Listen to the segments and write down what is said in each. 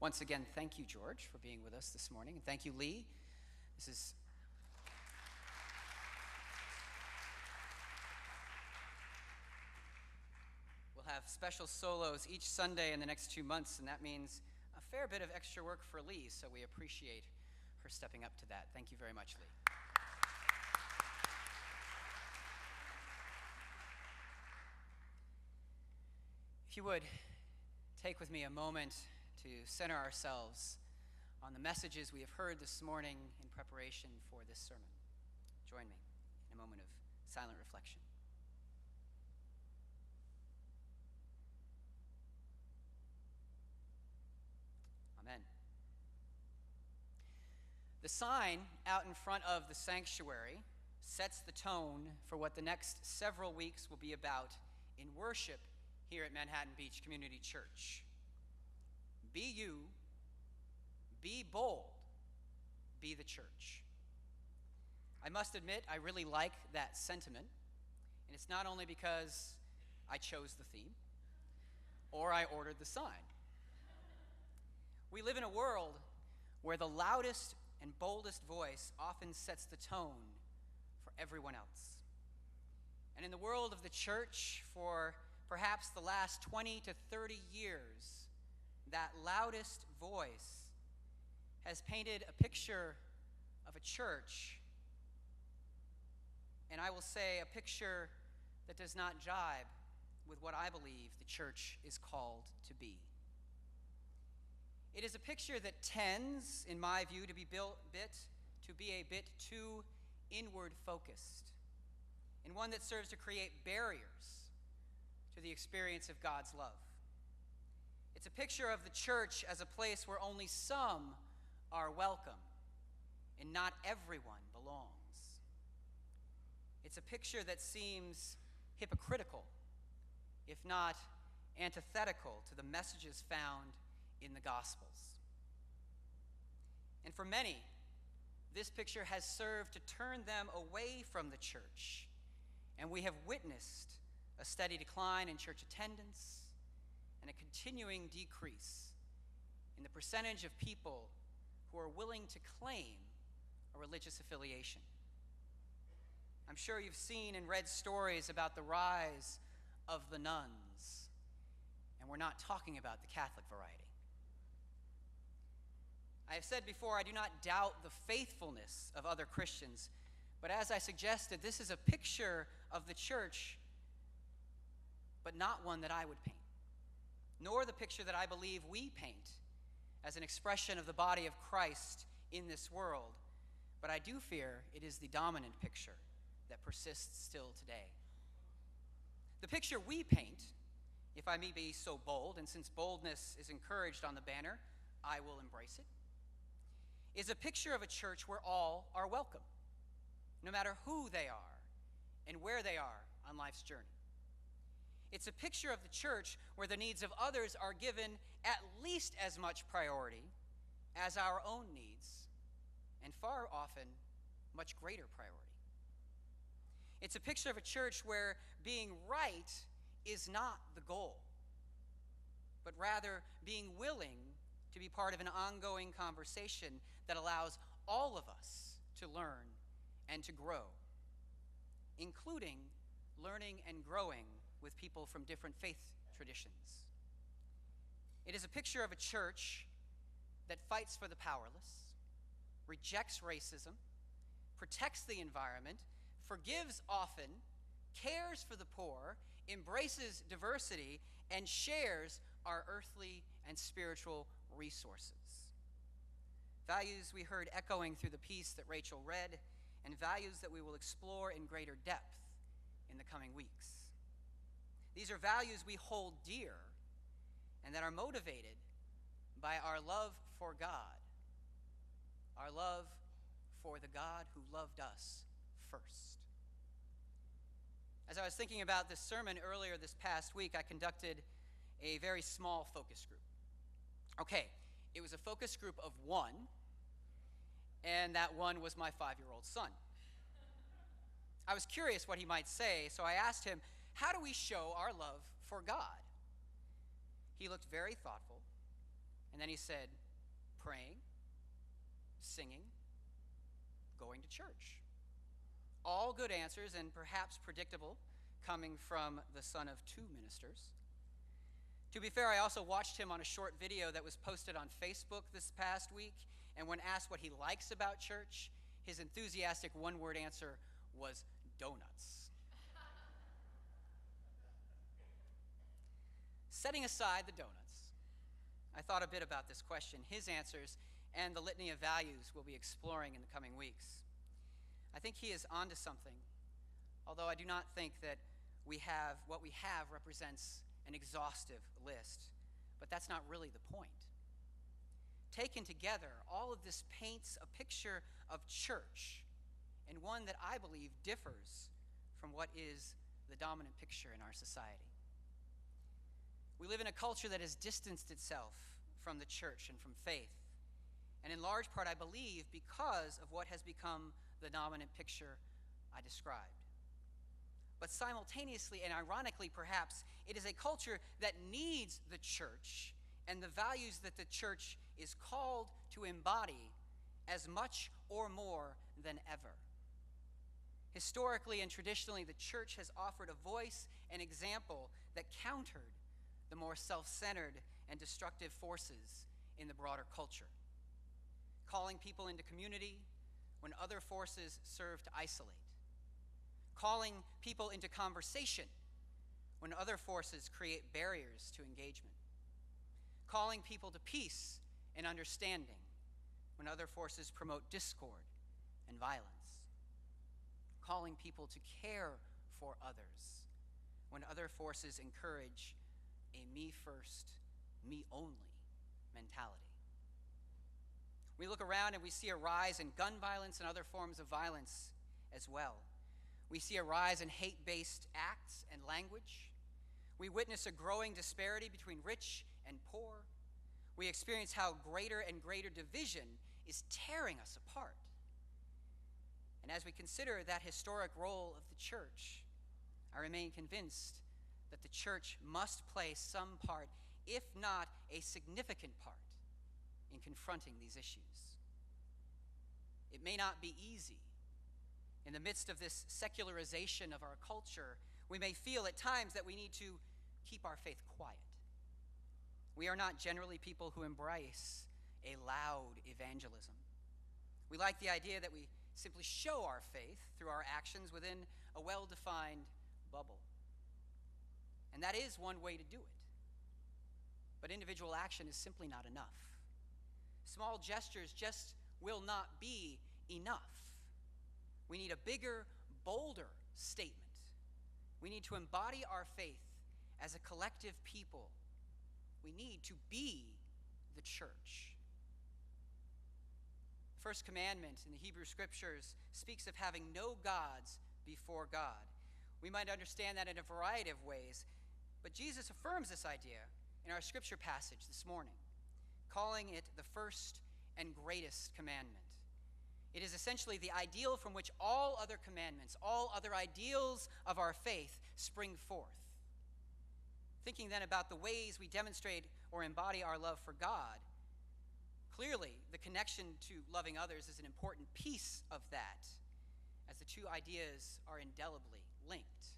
Once again, thank you, George, for being with us this morning. And thank you, Lee. We'll have special solos each Sunday in the next 2 months, and that means a fair bit of extra work for Lee, so we appreciate her stepping up to that. Thank you very much, Lee. If you would, take with me a moment to center ourselves on the messages we have heard this morning in preparation for this sermon. Join me in a moment of silent reflection. Amen. The sign out in front of the sanctuary sets the tone for what the next several weeks will be about in worship here at Manhattan Beach Community Church. Be you, be bold, be the church. I must admit, I really like that sentiment, and it's not only because I chose the theme or I ordered the sign. We live in a world where the loudest and boldest voice often sets the tone for everyone else. And in the world of the church, for perhaps the last 20 to 30 years, that loudest voice has painted a picture of a church, and I will say a picture that does not jibe with what I believe the church is called to be. It is a picture that tends, in my view, to be a bit too inward focused, and one that serves to create barriers to the experience of God's love. It's a picture of the church as a place where only some are welcome and not everyone belongs. It's a picture that seems hypocritical, if not antithetical to the messages found in the Gospels. And for many, this picture has served to turn them away from the church, and we have witnessed a steady decline in church attendance and a continuing decrease in the percentage of people who are willing to claim a religious affiliation. I'm sure you've seen and read stories about the rise of the nuns, and we're not talking about the Catholic variety. I have said before, I do not doubt the faithfulness of other Christians, but as I suggested, this is a picture of the church, but not one that I would paint, nor the picture that I believe we paint as an expression of the body of Christ in this world, but I do fear it is the dominant picture that persists still today. The picture we paint, if I may be so bold, and since boldness is encouraged on the banner, I will embrace it, is a picture of a church where all are welcome, no matter who they are and where they are on life's journey. It's a picture of the church where the needs of others are given at least as much priority as our own needs, and far often, much greater priority. It's a picture of a church where being right is not the goal, but rather being willing to be part of an ongoing conversation that allows all of us to learn and to grow, including learning and growing with people from different faith traditions. It is a picture of a church that fights for the powerless, rejects racism, protects the environment, forgives often, cares for the poor, embraces diversity, and shares our earthly and spiritual resources. Values we heard echoing through the piece that Rachel read, and values that we will explore in greater depth in the coming weeks. These are values we hold dear and that are motivated by our love for God, our love for the God who loved us first. As I was thinking about this sermon earlier this past week, I conducted a very small focus group. Okay, it was a focus group of one, and that one was my 5-year-old son. I was curious what he might say, so I asked him, how do we show our love for God? He looked very thoughtful And then he said, praying, singing, going to church. All good answers and perhaps predictable, coming from the son of two ministers. To be fair, I also watched him on a short video that was posted on Facebook this past week, and when asked what he likes about church, his enthusiastic one-word answer was donuts. Setting aside the donuts, I thought a bit about this question, his answers, and the litany of values we'll be exploring in the coming weeks. I think he is onto something, although I do not think that what we have represents an exhaustive list, but that's not really the point. Taken together, all of this paints a picture of church, and one that I believe differs from what is the dominant picture in our society. We live in a culture that has distanced itself from the church and from faith, and in large part, I believe, because of what has become the dominant picture I described. But simultaneously and ironically, perhaps, it is a culture that needs the church and the values that the church is called to embody as much or more than ever. Historically and traditionally, the church has offered a voice and example that countered the more self-centered and destructive forces in the broader culture, calling people into community when other forces serve to isolate, calling people into conversation when other forces create barriers to engagement, calling people to peace and understanding when other forces promote discord and violence, calling people to care for others when other forces encourage a me first, me only mentality. We look around and we see a rise in gun violence and other forms of violence as well. We see a rise in hate-based acts and language. We witness a growing disparity between rich and poor. We experience how greater and greater division is tearing us apart. And as we consider that historic role of the church, I remain convinced that the church must play some part, if not a significant part, in confronting these issues. It may not be easy. In the midst of this secularization of our culture, we may feel at times that we need to keep our faith quiet. We are not generally people who embrace a loud evangelism. We like the idea that we simply show our faith through our actions within a well-defined bubble. And that is one way to do it. But individual action is simply not enough. Small gestures just will not be enough. We need a bigger, bolder statement. We need to embody our faith as a collective people. We need to be the church. The first commandment in the Hebrew Scriptures speaks of having no gods before God. We might understand that in a variety of ways, but Jesus affirms this idea in our Scripture passage this morning, calling it the first and greatest commandment. It is essentially the ideal from which all other commandments, all other ideals of our faith spring forth. Thinking then about the ways we demonstrate or embody our love for God, clearly the connection to loving others is an important piece of that, as the two ideas are indelibly linked.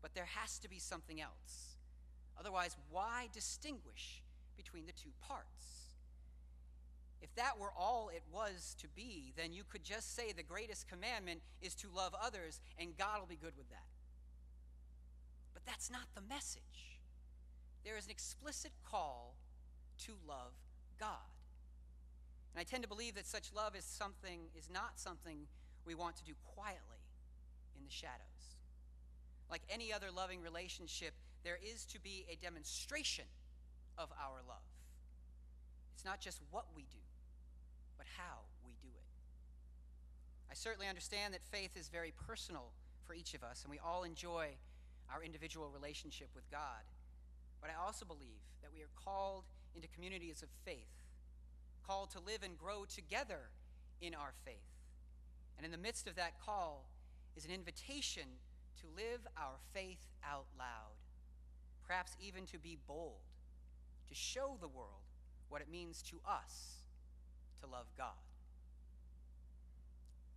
But there has to be something else. Otherwise, why distinguish between the two parts? If that were all it was to be, then you could just say the greatest commandment is to love others, and God will be good with that. But that's not the message. There is an explicit call to love God. And I tend to believe that such love is not something we want to do quietly in the shadows. Like any other loving relationship, there is to be a demonstration of our love. It's not just what we do, but how we do it. I certainly understand that faith is very personal for each of us, and we all enjoy our individual relationship with God. But I also believe that we are called into communities of faith, called to live and grow together in our faith. And in the midst of that call is an invitation to live our faith out loud, perhaps even to be bold, to show the world what it means to us to love God.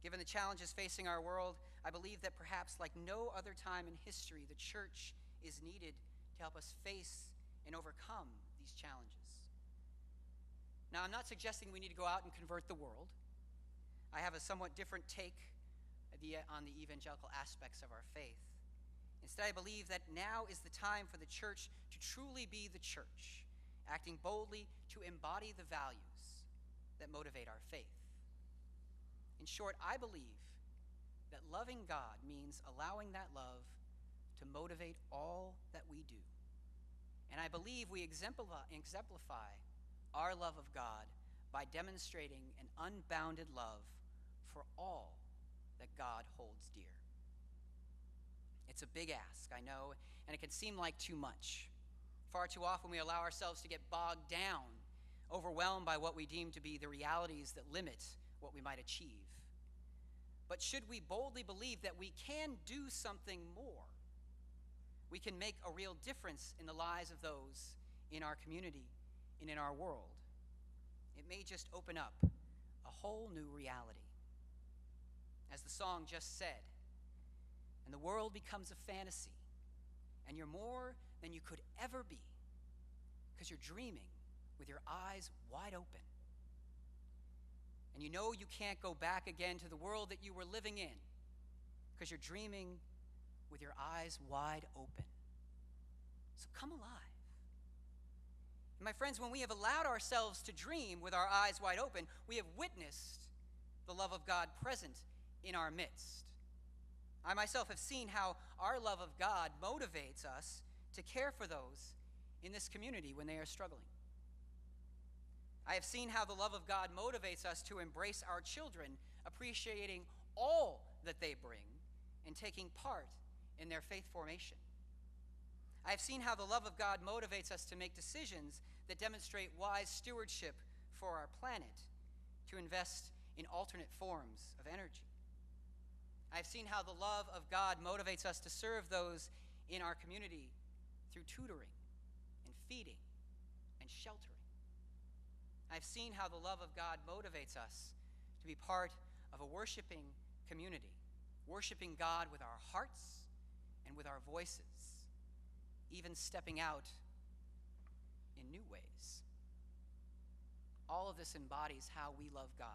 Given the challenges facing our world, I believe that perhaps like no other time in history, the church is needed to help us face and overcome these challenges. Now, I'm not suggesting we need to go out and convert the world. I have a somewhat different take on the evangelical aspects of our faith. Instead, I believe that now is the time for the church to truly be the church, acting boldly to embody the values that motivate our faith. In short, I believe that loving God means allowing that love to motivate all that we do. And I believe we exemplify our love of God by demonstrating an unbounded love for all that God holds dear. It's a big ask, I know, and it can seem like too much. Far too often we allow ourselves to get bogged down, overwhelmed by what we deem to be the realities that limit what we might achieve. But should we boldly believe that we can do something more, we can make a real difference in the lives of those in our community and in our world, it may just open up a whole new reality. As the song just said, and the world becomes a fantasy, and you're more than you could ever be, because you're dreaming with your eyes wide open. And you know you can't go back again to the world that you were living in, because you're dreaming with your eyes wide open. So come alive. And my friends, when we have allowed ourselves to dream with our eyes wide open, we have witnessed the love of God present in our midst. I myself have seen how our love of God motivates us to care for those in this community when they are struggling. I have seen how the love of God motivates us to embrace our children, appreciating all that they bring and taking part in their faith formation. I have seen how the love of God motivates us to make decisions that demonstrate wise stewardship for our planet, to invest in alternate forms of energy. I have seen how the love of God motivates us to serve those in our community through tutoring and feeding and sheltering. I've seen how the love of God motivates us to be part of a worshiping community, worshiping God with our hearts and with our voices, even stepping out in new ways. All of this embodies how we love God,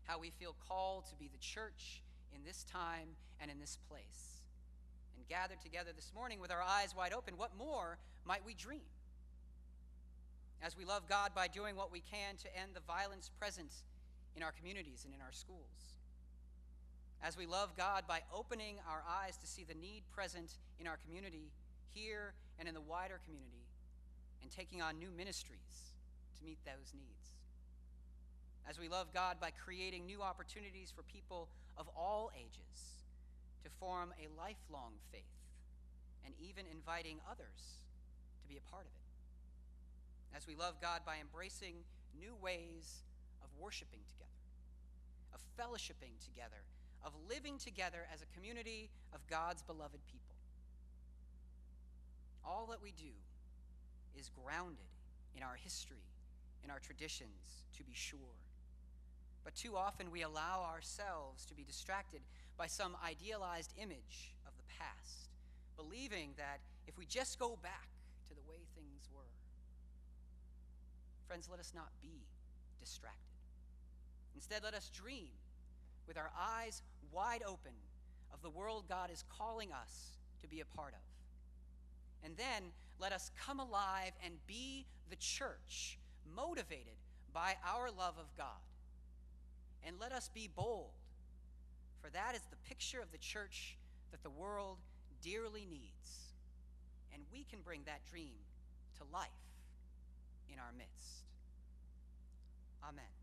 how we feel called to be the church in this time and in this place. And gathered together this morning with our eyes wide open, what more might we dream? As we love God by doing what we can to end the violence present in our communities and in our schools. As we love God by opening our eyes to see the need present in our community here and in the wider community, and taking on new ministries to meet those needs. As we love God by creating new opportunities for people of all ages to form a lifelong faith, and even inviting others to be a part of it. As we love God by embracing new ways of worshiping together, of fellowshipping together, of living together as a community of God's beloved people. All that we do is grounded in our history, in our traditions, to be sure. But too often we allow ourselves to be distracted by some idealized image of the past, believing that if we just go back to the way things were. Friends, let us not be distracted. Instead, let us dream with our eyes wide open of the world God is calling us to be a part of. And then let us come alive and be the church, motivated by our love of God. And let us be bold, for that is the picture of the church that the world dearly needs. And we can bring that dream to life in our midst. Amen.